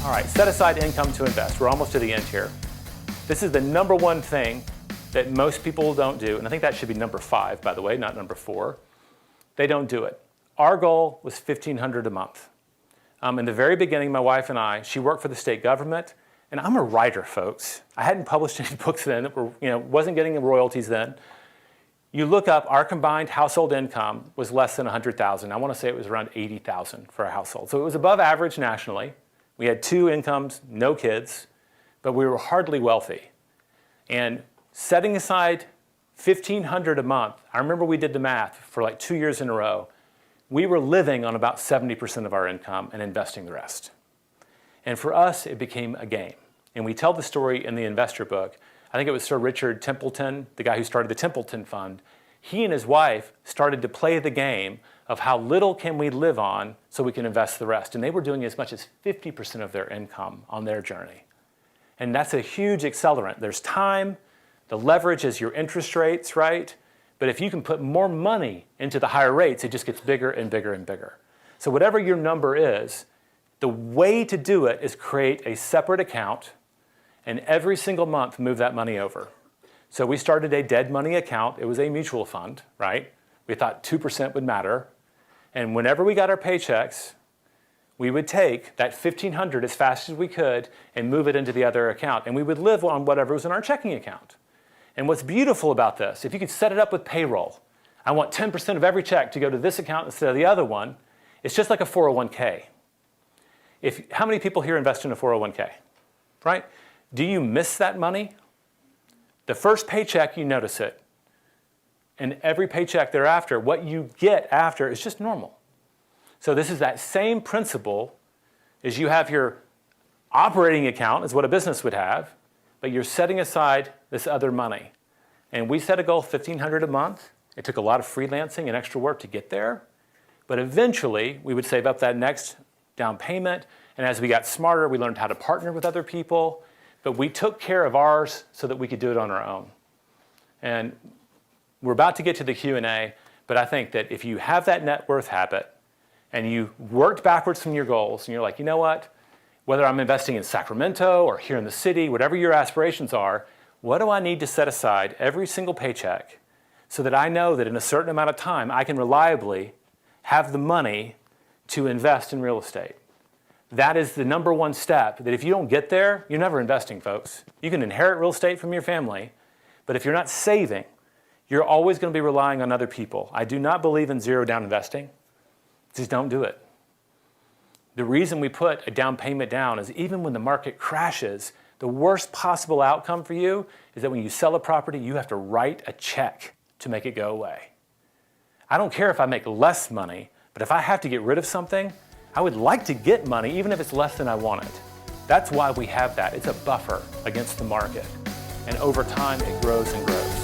All right, set aside income to invest. We're almost to the end here. This is the number one thing that most people don't do, and I think that should be number 5, by the way, not number 4. They don't do it. Our goal was $1,500 a month. In the very beginning, my wife and I, she worked for the state government, and I'm a writer, folks. I hadn't published any books then, or wasn't getting royalties then. You look up, our combined household income was less than $100,000. I want to say it was around $80,000 for a household. So it was above average nationally. We had 2 incomes, no kids, but we were hardly wealthy. And setting aside $1,500 a month, I remember we did the math for like 2 years in a row. We were living on about 70% of our income and investing the rest. And for us, it became a game. And we tell the story in the investor book. I think it was Sir Richard Templeton, the guy who started the Templeton Fund. He and his wife started to play the game of how little can we live on so we can invest the rest. And they were doing as much as 50% of their income on their journey. And that's a huge accelerant. There's time, the leverage is your interest rates, right? But if you can put more money into the higher rates, it just gets bigger and bigger and bigger. So whatever your number is, the way to do it is create a separate account and every single month move that money over. So we started a dead money account. It was a mutual fund, right? We thought 2% would matter. And whenever we got our paychecks, we would take that $1,500 as fast as we could and move it into the other account. And we would live on whatever was in our checking account. And what's beautiful about this, if you could set it up with payroll, I want 10% of every check to go to this account instead of the other one, it's just like a 401k. How many people here invest in a 401k, right? Do you miss that money? The first paycheck, you notice it. And every paycheck thereafter, what you get after is just normal. So this is that same principle as you have your operating account, is what a business would have, but you're setting aside this other money. And we set a goal of $1,500 a month. It took a lot of freelancing and extra work to get there. But eventually, we would save up that next down payment. And as we got smarter, we learned how to partner with other people. But we took care of ours so that we could do it on our own. And we're about to get to the Q&A, but I think that if you have that net worth habit and you worked backwards from your goals and you're like, you know what? Whether I'm investing in Sacramento or here in the city, whatever your aspirations are, what do I need to set aside every single paycheck so that I know that in a certain amount of time I can reliably have the money to invest in real estate? That is the number one step, that if you don't get there, you're never investing, folks. You can inherit real estate from your family, but if you're not saving, you're always going to be relying on other people. I do not believe in zero down investing. Just don't do it. The reason we put a down payment down is even when the market crashes, the worst possible outcome for you is that when you sell a property, you have to write a check to make it go away. I don't care if I make less money, but if I have to get rid of something, I would like to get money even if it's less than I wanted. That's why we have that. It's a buffer against the market. And over time, it grows and grows.